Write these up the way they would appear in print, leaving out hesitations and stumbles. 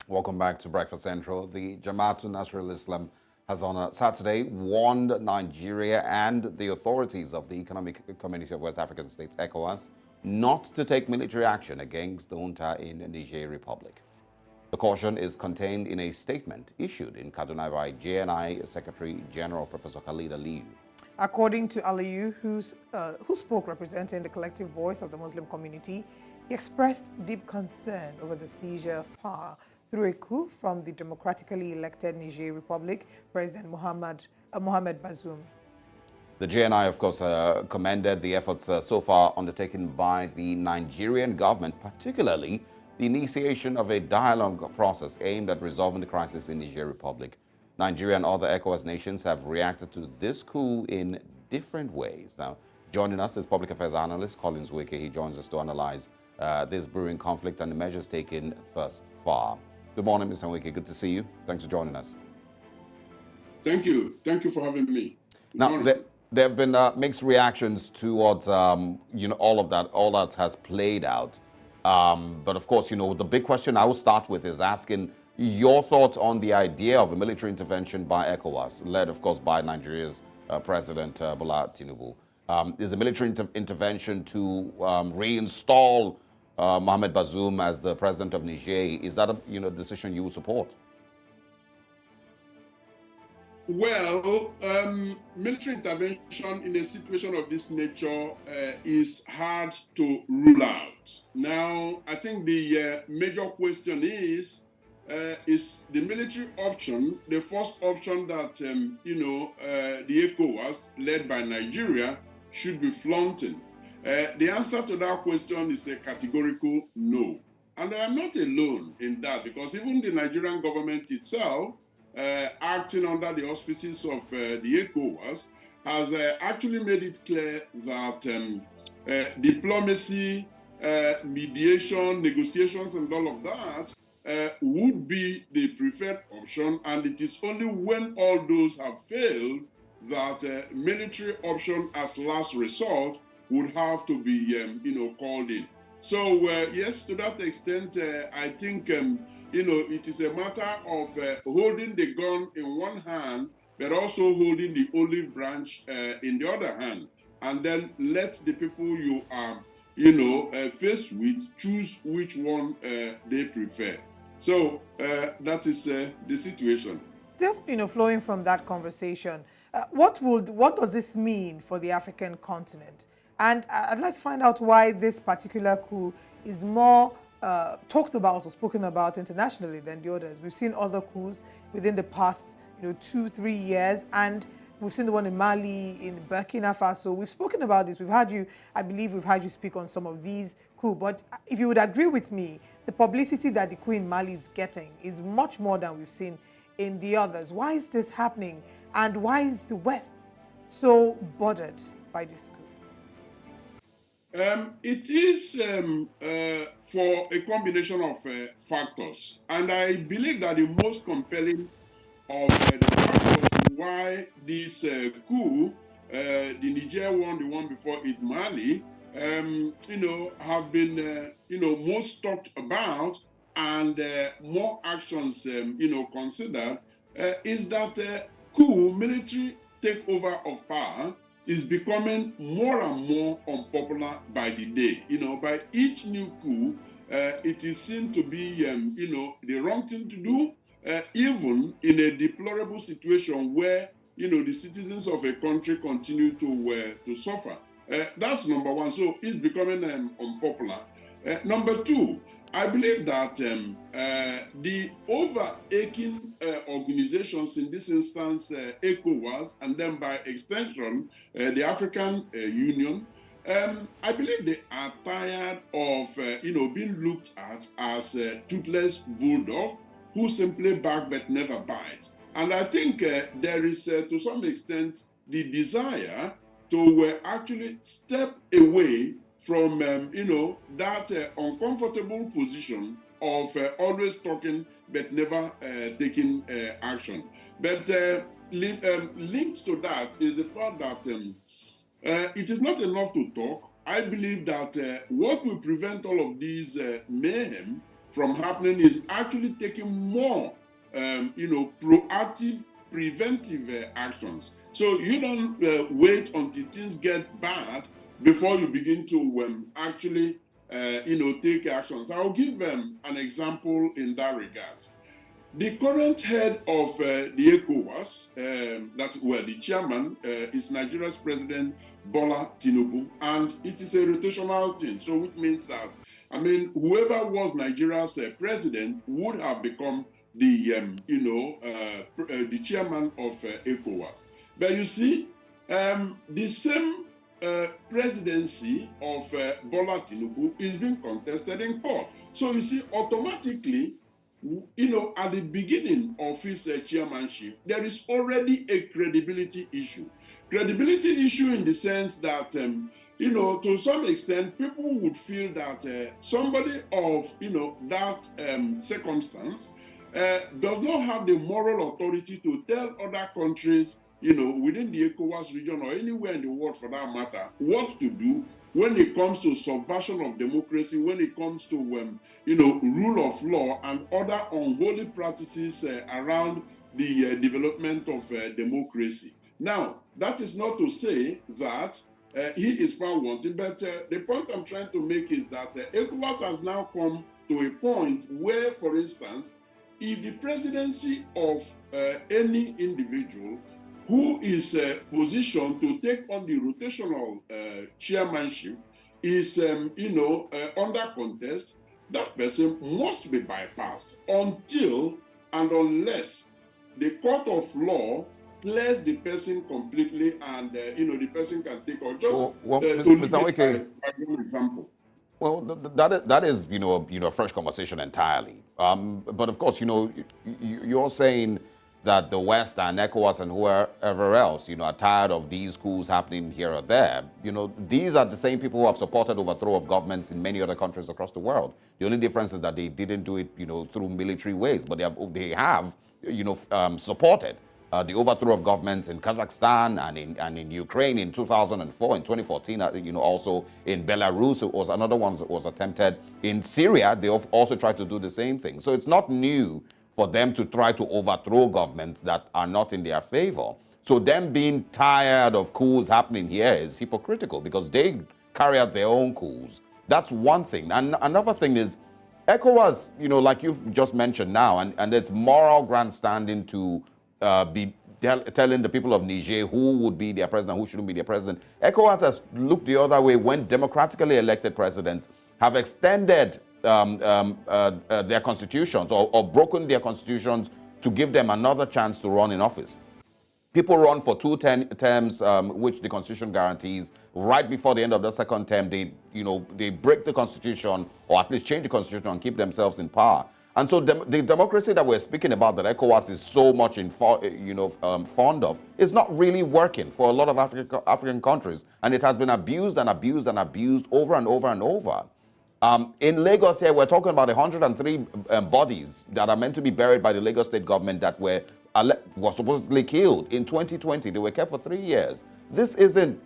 Welcome back to Breakfast Central. The Jama'atu Nasril Islam has on Saturday warned Nigeria and the authorities of the Economic Community of West African States, ECOWAS, not to take military action against the junta in Niger Republic. The caution is contained in a statement issued in Kaduna by JNI Secretary General Prof Khalid Aliyu. According to Aliyu, who spoke representing the collective voice of the Muslim community, he expressed deep concern over the seizure of power through a coup from the democratically elected Niger Republic President Mohamed Bozoum. The JNI, of course, commended the efforts so far undertaken by the Nigerian government, particularly the initiation of a dialogue process aimed at resolving the crisis in Niger Republic. Nigeria and other ECOWAS nations have reacted to this coup in different ways. Now, joining us is public affairs analyst Collins Wike. He joins us to analyze this brewing conflict and the measures taken thus far. Good morning, Mr. Wike. Good to see you. Thanks for joining us. Thank you. Thank you for having me. Now, there have been mixed reactions towards all that has played out. But of course, the big question I will start with is asking your thoughts on the idea of a military intervention by ECOWAS, led, of course, by Nigeria's President Bola Tinubu. Is a military intervention to reinstall Mohamed Bozoum as the president of Niger? Is that a decision you would support? Well, military intervention in a situation of this nature is hard to rule out. Now, I think the major question is the military option the first option that, the ECOWAS, led by Nigeria, should be flaunting? The answer to that question is a categorical no. And I am not alone in that, because even the Nigerian government itself, acting under the auspices of the ECOWAS, has actually made it clear that diplomacy, mediation, negotiations, and all of that would be the preferred option, and it is only when all those have failed that military option as last resort would have to be, called in. So yes, to that extent, I think it is a matter of holding the gun in one hand, but also holding the olive branch in the other hand, and then let the people you are, faced with choose which one they prefer. So that is the situation. Still, flowing from that conversation, what does this mean for the African continent? And I'd like to find out why this particular coup is more talked about or spoken about internationally than the others. We've seen other coups within the past 2-3 years, and we've seen the one in Mali, in Burkina Faso. We've spoken about this. I believe we've had you speak on some of these coups. But if you would agree with me, the publicity that the coup in Mali is getting is much more than we've seen in the others. Why is this happening? And why is the West so bothered by this coup? It is for a combination of factors, and I believe that the most compelling of the factors why this coup, the Niger one, the one before it, Mali, have been, most talked about and more actions, considered, is that coup, military takeover of power, is becoming more and more unpopular by the day. By each new coup, it is seen to be, the wrong thing to do, even in a deplorable situation where, the citizens of a country continue to suffer. That's number one. So it's becoming unpopular. Number two, I believe that the overarching organizations, in this instance, ECOWAS, and then by extension, the African Union, I believe they are tired of, being looked at as a toothless bulldog who simply bark but never bite. And I think there is, to some extent, the desire to actually step away from, that uncomfortable position of always talking but never taking action. But linked to that is the fact that it is not enough to talk. I believe that what will prevent all of these mayhem from happening is actually taking more, proactive, preventive actions. So you don't wait until things get bad before you begin to actually, take actions. I'll give an example in that regard. The current head of the ECOWAS, the chairman, is Nigeria's President Bola Tinubu, and it is a rotational thing. So, which means that, whoever was Nigeria's president would have become the, the chairman of ECOWAS. But you see, the same presidency of Bola Tinubu is being contested in court. So you see, automatically, at the beginning of his chairmanship, there is already a credibility issue. Credibility issue in the sense that, to some extent, people would feel that somebody of, that circumstance does not have the moral authority to tell other countries, within the ECOWAS region or anywhere in the world for that matter, what to do when it comes to subversion of democracy, when it comes to, rule of law and other unholy practices around the development of democracy. Now, that is not to say that he is found wanting, but the point I'm trying to make is that ECOWAS has now come to a point where, for instance, if the presidency of any individual who is positioned to take on the rotational chairmanship is, under contest, that person must be bypassed until and unless the court of law clears the person completely and, the person can take on. Just Mr. Wike, by one example. Well, that is a fresh conversation entirely. But of course, you're saying that the West and ECOWAS and whoever else, are tired of these coups happening here or there. These are the same people who have supported overthrow of governments in many other countries across the world. The only difference is that they didn't do it, through military ways, but they have supported the overthrow of governments in Kazakhstan and in Ukraine in 2004, in 2014, also in Belarus. It was another one that was attempted in Syria. They also tried to do the same thing. So it's not new for them to try to overthrow governments that are not in their favor. So them being tired of coups happening here is hypocritical because they carry out their own coups. That's one thing. And another thing is ECOWAS, like you've just mentioned now, and it's moral grandstanding to be telling the people of Niger who would be their president, who shouldn't be their president. ECOWAS has looked the other way when democratically elected presidents have extended their constitutions or broken their constitutions to give them another chance to run in office. People run for 2 terms, which the Constitution guarantees. Right before the end of the second term, they break the Constitution or at least change the Constitution and keep themselves in power. And so the democracy that we're speaking about, that ECOWAS is so much fond of, is not really working for a lot of African countries, and it has been abused and abused and abused over and over and over. In Lagos here, we're talking about 103 bodies that are meant to be buried by the Lagos state government that were supposedly killed in 2020. They were kept for 3 years. This isn't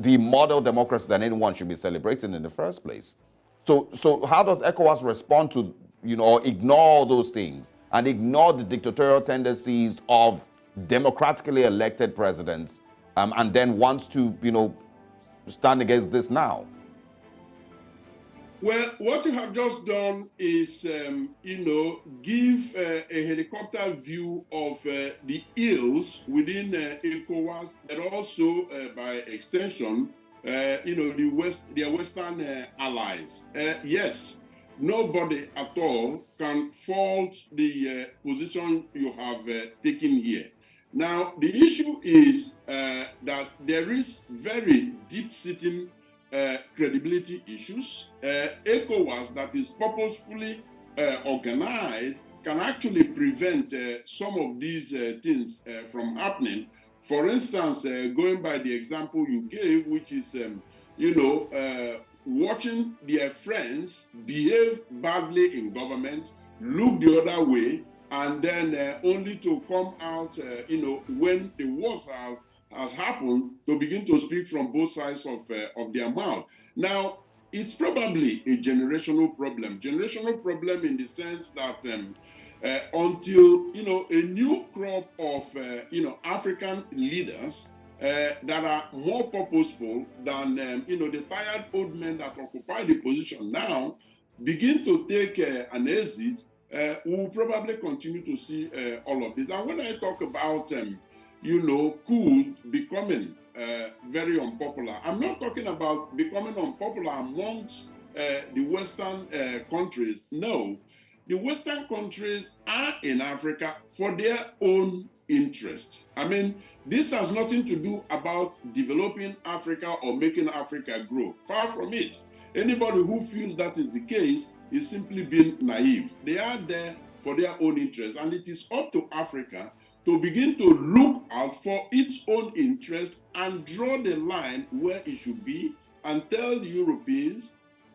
the model democracy that anyone should be celebrating in the first place. So how does ECOWAS respond to, ignore those things and ignore the dictatorial tendencies of democratically elected presidents and then wants to, stand against this now? Well, what you have just done is, give a helicopter view of the ills within ECOWAS, and also, by extension, their Western allies. Yes, nobody at all can fault the position you have taken here. Now, the issue is that there is very deep-sitting credibility issues. ECOWAS that is purposefully organized can actually prevent some of these things from happening. For instance, going by the example you gave, which is, watching their friends behave badly in government, look the other way, and then only to come out, when the worst has happened, to begin to speak from both sides of their mouth. Now, it's probably a generational problem. Generational problem in the sense that until a new crop of African leaders that are more purposeful than the tired old men that occupy the position now begin to take an exit, we will probably continue to see all of this. And when I talk about coup becoming very unpopular, I'm not talking about becoming unpopular amongst the Western countries. No, the Western countries are in Africa for their own interest. I mean, this has nothing to do about developing Africa or making Africa grow. Far from it. Anybody who feels that is the case is simply being naive. They are there for their own interest, and it is up to Africa to begin to look out for its own interest and draw the line where it should be and tell the Europeans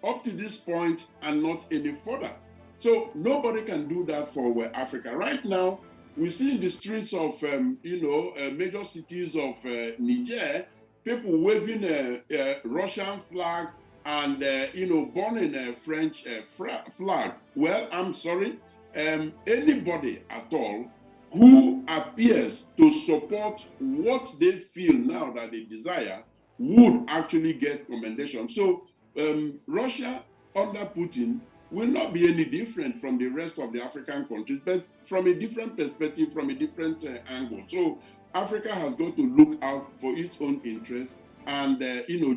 up to this point and not any further. So nobody can do that for Africa. Right now, we see in the streets of major cities of Niger, people waving a Russian flag and burning a French flag. Well, I'm sorry, anybody at all who appears to support what they feel now that they desire would actually get commendation. So Russia under Putin will not be any different from the rest of the African countries, but from a different perspective, from a different angle. So Africa has got to look out for its own interests and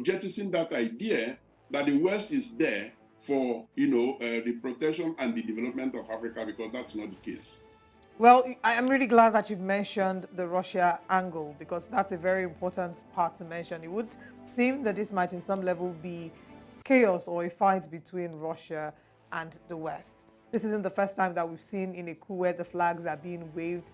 jettison that idea that the West is there for the protection and the development of Africa, because that's not the case. Well, I'm really glad that you've mentioned the Russia angle, because that's a very important part to mention. It would seem that this might in some level be chaos or a fight between Russia and the West. This isn't the first time that we've seen in a coup where the flags are being waved.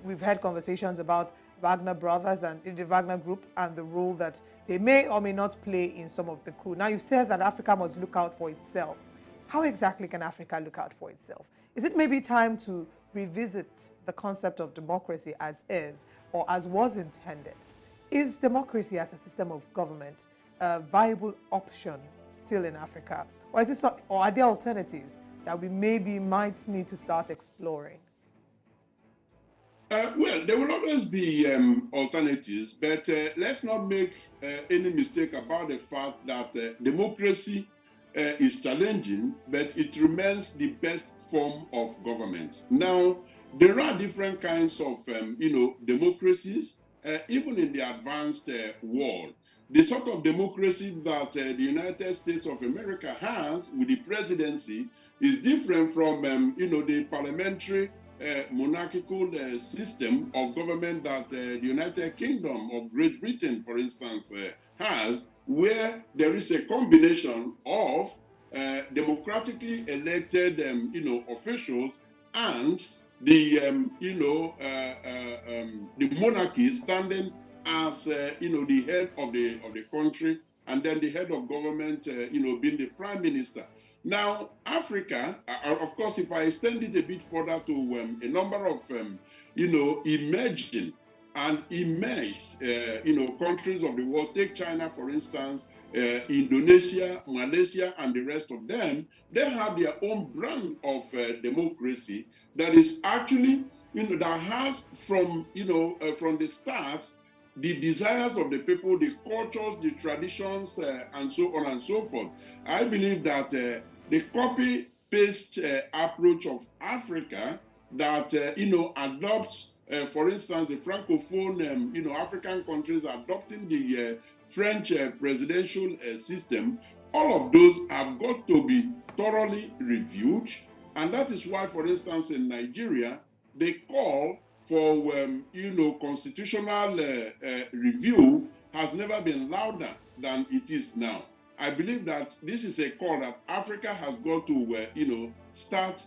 We've had conversations about Wagner brothers and the Wagner group and the role that they may or may not play in some of the coup. Now, you said that Africa must look out for itself. How exactly can Africa look out for itself? Is it maybe time to revisit the concept of democracy as is or as was intended? Is democracy as a system of government a viable option still in Africa? Or are there alternatives that we maybe might need to start exploring? Well, there will always be alternatives, but let's not make any mistake about the fact that democracy is challenging, but it remains the best form of government. Now, there are different kinds of, democracies, even in the advanced world. The sort of democracy that the United States of America has with the presidency is different from, the parliamentary monarchical system of government that the United Kingdom of Great Britain, for instance, has, where there is a combination of democratically elected, officials and the, the monarchy standing as, the head of the country, and then the head of government, being the prime minister. Now, Africa, of course, if I extend it a bit further to a number of, emerging and emerged, countries of the world, take China, for instance, Indonesia, Malaysia, and the rest of them, they have their own brand of democracy that is actually, that has from the start, the desires of the people, the cultures, the traditions, and so on and so forth. I believe that the copy-paste approach of Africa that, adopts, for instance, the Francophone, African countries adopting the French presidential system, all of those have got to be thoroughly reviewed. And that is why, for instance, in Nigeria, they call for, constitutional review has never been louder than it is now. I believe that this is a call that Africa has got to, start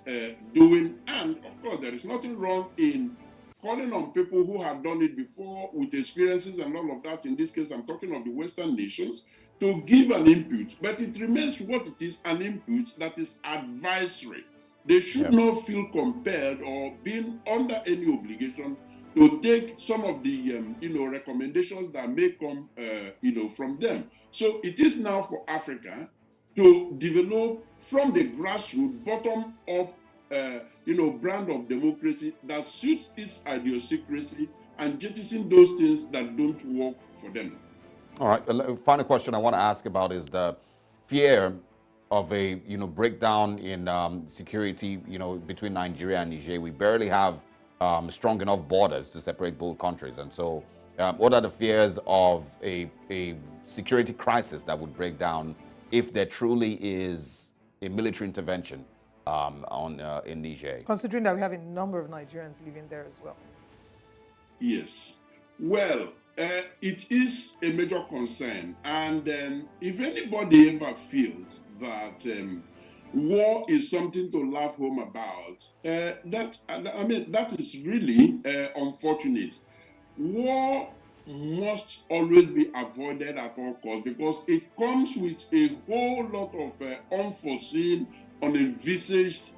doing. And of course, there is nothing wrong in calling on people who have done it before with experiences and all of that. In this case, I'm talking of the Western nations, to give an input. But it remains what it is, an input that is advisory. They should not feel compelled or being under any obligation to take some of the recommendations that may come from them. So it is now for Africa to develop from the grassroots, bottom-up, brand of democracy that suits its idiosyncrasy and jettison those things that don't work for them. All right. Final question I want to ask about is the fear of a breakdown in security between Nigeria and Niger. We barely have strong enough borders to separate both countries, and so what are the fears of a security crisis that would break down if there truly is a military intervention in Niger? Considering that we have a number of Nigerians living there as well. Yes. Well, it is a major concern, and if anybody ever feels that war is something to laugh home about, that is really unfortunate. War must always be avoided at all costs because it comes with a whole lot of unforeseen, unenvisaged,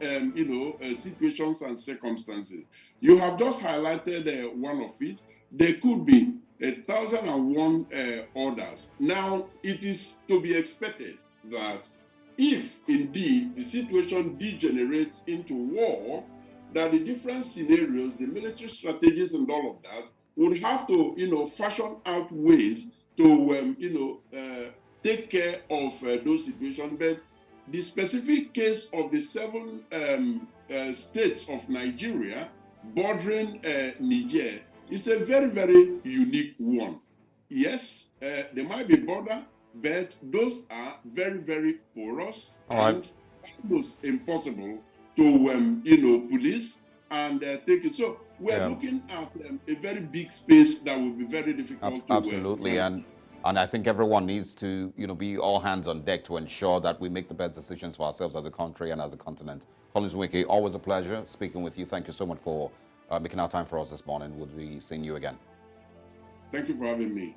situations and circumstances. You have just highlighted one of it. There could be 1,001 orders. Now, it is to be expected that if indeed the situation degenerates into war, that the different scenarios, the military strategies and all of that would have to, fashion out ways to, take care of those situations. But the specific case of the 7 states of Nigeria bordering Niger is a very, very unique one. Yes, there might be border, but those are very, very porous and almost impossible to, police and take it. So we're looking at a very big space that will be very difficult to absolutely, and I think everyone needs to, be all hands on deck to ensure that we make the best decisions for ourselves as a country and as a continent. Collins Wiki, always a pleasure speaking with you. Thank you so much for making our time for us this morning. We'll be seeing you again. Thank you for having me.